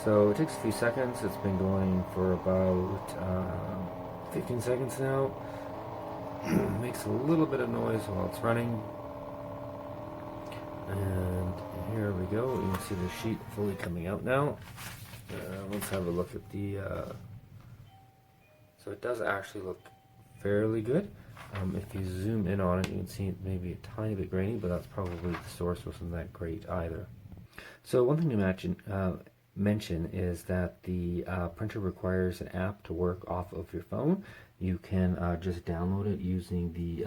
So it takes a few seconds. It's been going for about 15 seconds now. Makes a little bit of noise while it's running. And here we go. You can see the sheet fully coming out now. Let's have a look at the... So it does actually look fairly good. If you zoom in on it, you can see it may be a tiny bit grainy, but that's probably the source wasn't that great either. So one thing to mention is that the printer requires an app to work off of your phone. You can just download it using the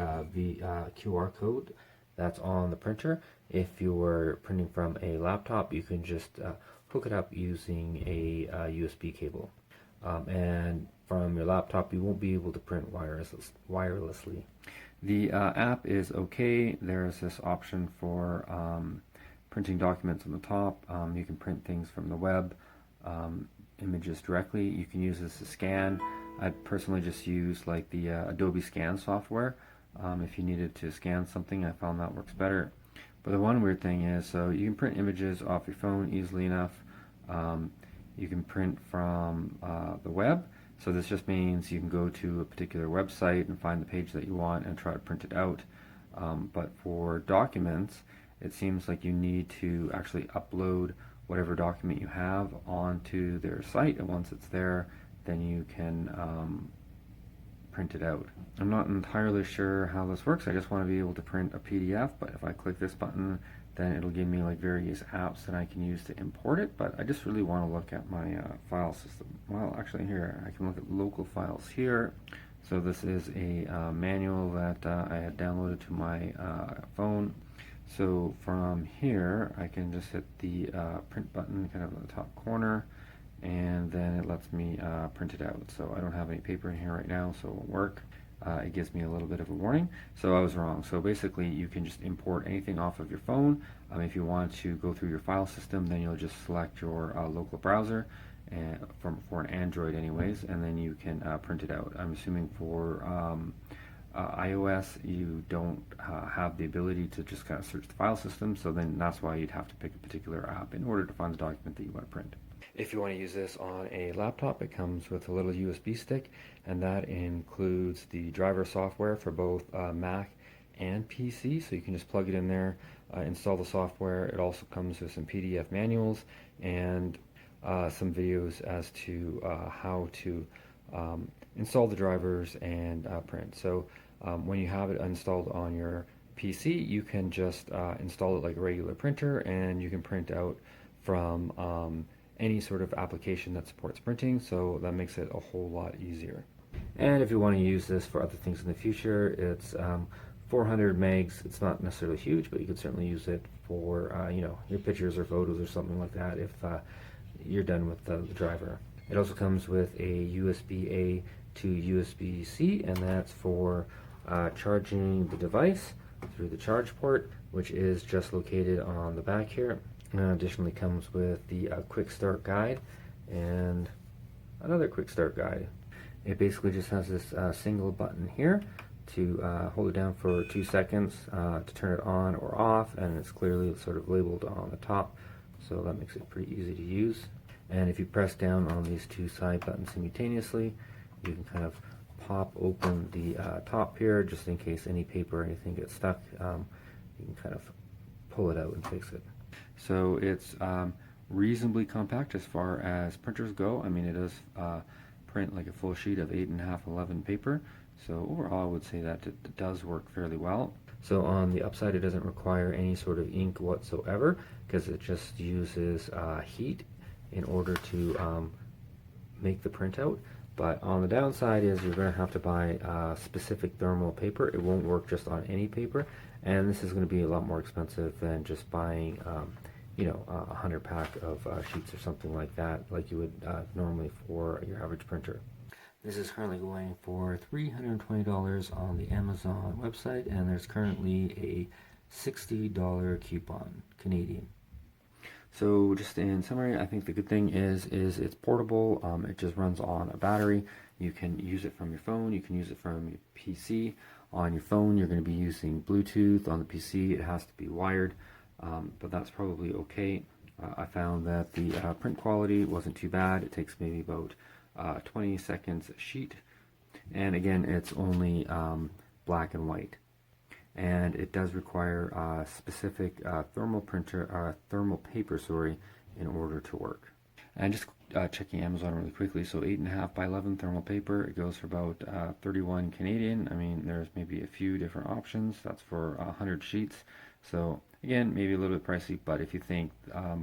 QR code that's on the printer. If you're printing from a laptop, you can just hook it up using a USB cable. And from your laptop, you won't be able to print wirelessly. The app is okay. There's this option for printing documents on the top. You can print things from the web, images directly. You can use this to scan. I personally just use like the Adobe Scan software. If you needed to scan something, I found that works better. But the one weird thing is, so you can print images off your phone easily enough. You can print from the web. So this just means you can go to a particular website and find the page that you want and try to print it out. But for documents, it seems like you need to actually upload whatever document you have onto their site, and once it's there, then you can print it out. I'm not entirely sure how this works. I just want to be able to print a PDF, but if I click this button, then it'll give me like various apps that I can use to import it. But I just really want to look at my file system. Well, actually here, I can look at local files here. So this is a manual that I had downloaded to my phone. So from here, I can just hit the print button kind of in the top corner, and then it lets me print it out. So I don't have any paper in here right now, so it won't work. It gives me a little bit of a warning. So I was wrong. So basically you can just import anything off of your phone. If you want to go through your file system, then you'll just select your local browser, and for an Android anyways, and then you can print it out. I'm assuming for iOS you don't have the ability to just kind of search the file system, so then that's why you'd have to pick a particular app in order to find the document that you want to print. If you want to use this on a laptop, it comes with a little USB stick, and that includes the driver software for both Mac and PC, so you can just plug it in there, install the software. It also comes with some PDF manuals and some videos as to how to install the drivers and print. So when you have it installed on your PC, you can just install it like a regular printer, and you can print out from any sort of application that supports printing, so that makes it a whole lot easier. And if you want to use this for other things in the future, it's 400 megs. It's not necessarily huge, but you could certainly use it for you know, your pictures or photos or something like that if you're done with the driver. It also comes with a USB-A to USB-C, and that's for charging the device through the charge port, which is just located on the back here. Additionally comes with the quick start guide and another quick start guide. It basically just has this single button here to hold it down for 2 seconds to turn it on or off, and it's clearly sort of labeled on the top, so that makes it pretty easy to use. And if you press down on these two side buttons simultaneously, you can kind of pop open the top here, just in case any paper or anything gets stuck. You can kind of pull it out and fix it. So it's reasonably compact as far as printers go. I mean, it does print like a full sheet of 8.5, 11 paper. So overall, I would say that it does work fairly well. So on the upside, it doesn't require any sort of ink whatsoever, because it just uses heat in order to make the printout. But on the downside is you're going to have to buy specific thermal paper. It won't work just on any paper, and this is going to be a lot more expensive than just buying you know, 100 pack of sheets or something like that, like you would normally for your average printer. This is currently going for $320 on the Amazon website, and there's currently a $60 coupon Canadian. So just in summary, I think the good thing is it's portable. It just runs on a battery. You can use it from your phone. You can use it from your PC. On your phone, you're going to be using Bluetooth. On the PC, it has to be wired, but that's probably okay. I found that the print quality wasn't too bad. It takes maybe about 20 seconds a sheet, and again, it's only black and white. And it does require a specific thermal paper, sorry, in order to work. And just checking Amazon really quickly, so 8.5 by 11 thermal paper, it goes for about 31 Canadian. I mean, there's maybe a few different options. That's for 100 sheets. So again, maybe a little bit pricey, but if you think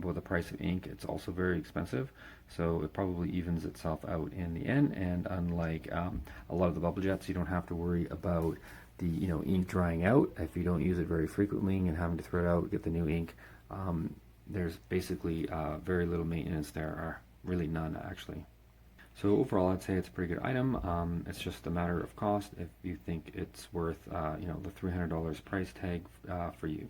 with the price of ink, it's also very expensive. So it probably evens itself out in the end. And unlike a lot of the bubble jets, you don't have to worry about the ink drying out if you don't use it very frequently and having to throw it out, get the new ink. There's basically very little maintenance there, or really none actually. So overall, I'd say it's a pretty good item. It's just a matter of cost if you think it's worth the $300 price tag for you.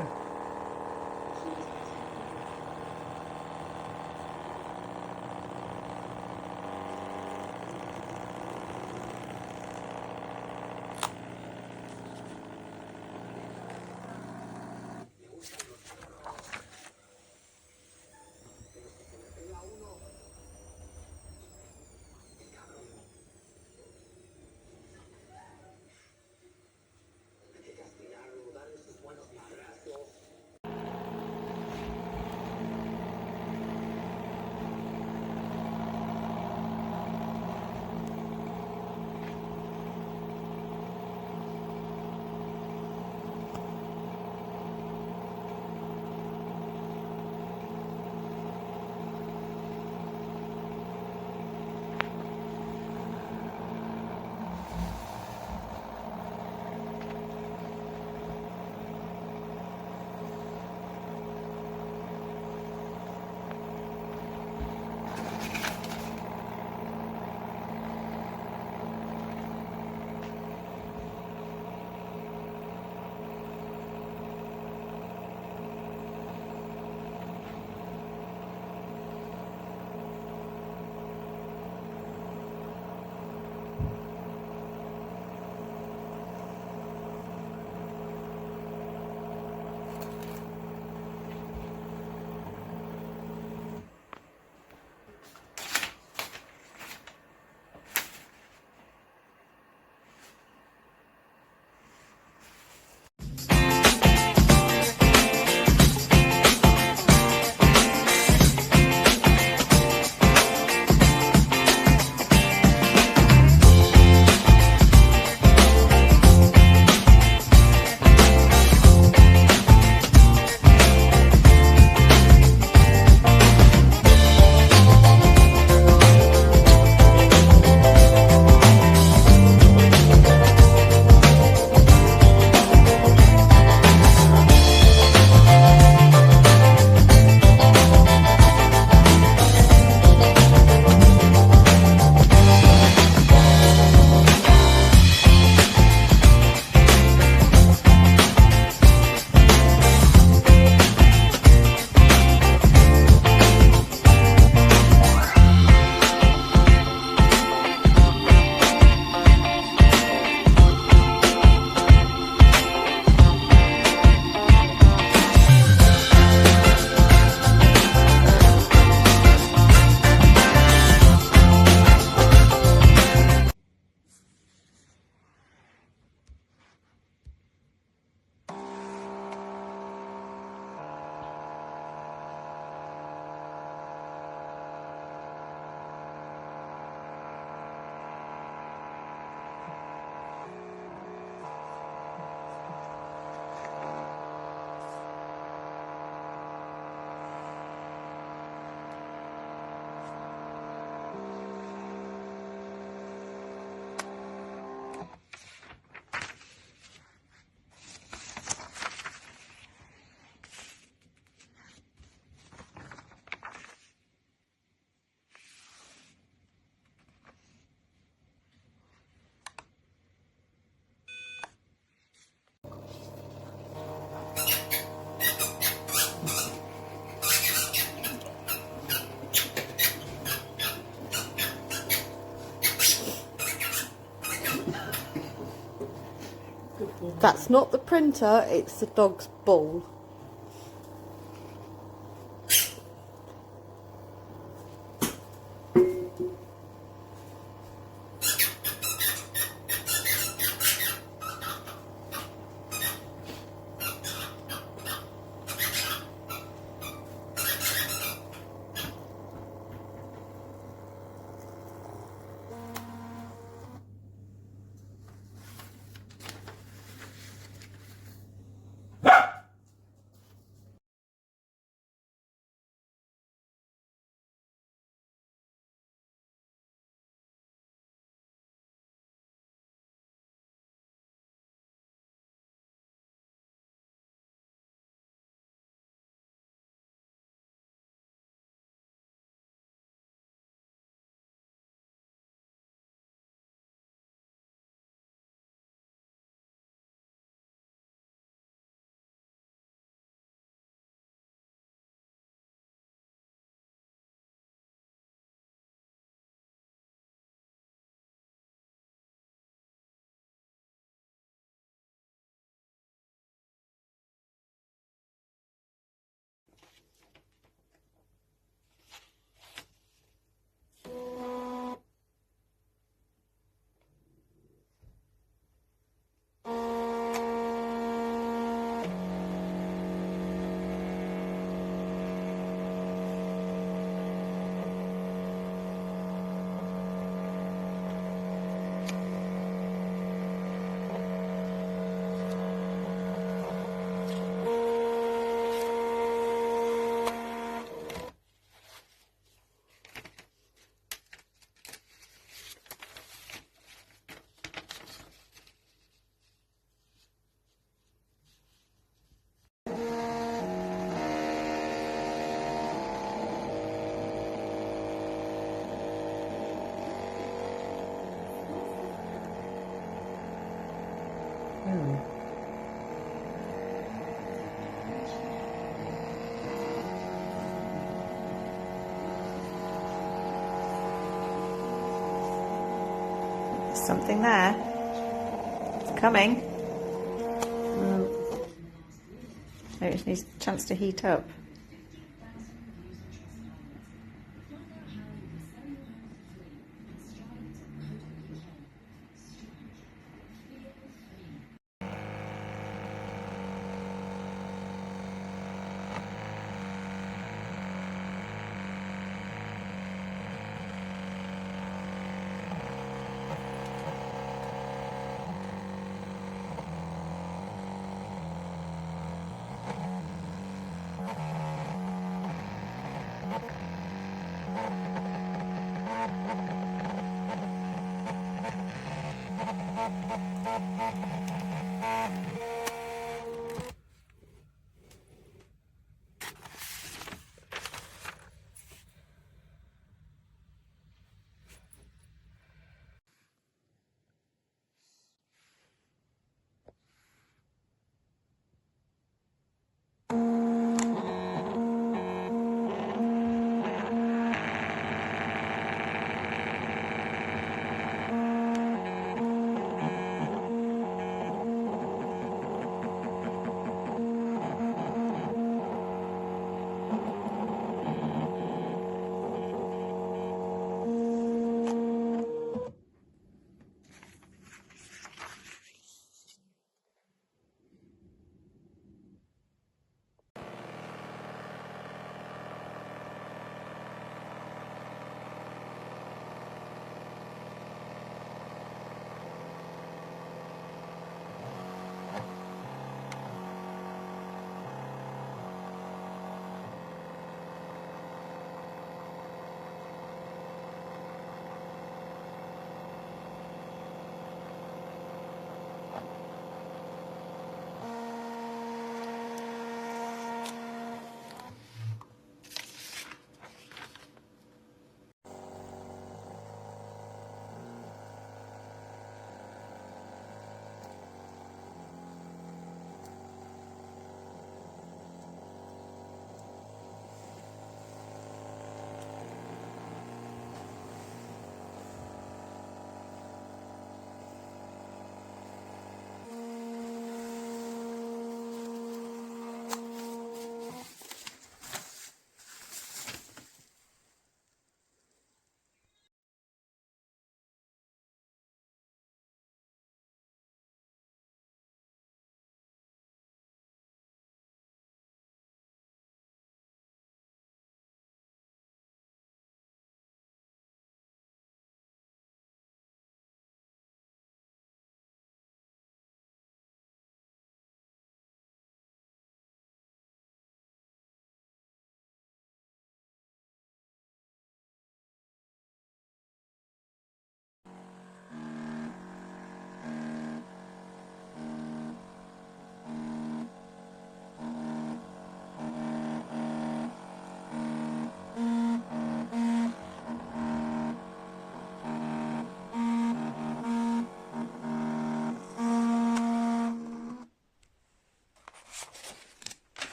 there. That's not the printer, it's the dog's ball. something there. It's coming. Maybe it needs a chance to heat up.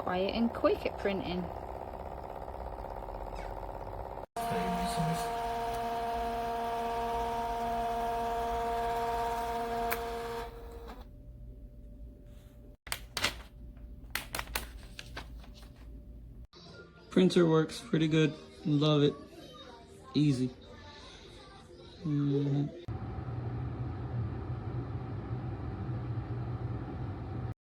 quiet and quick at printing. Printer works pretty good. Love it. Easy.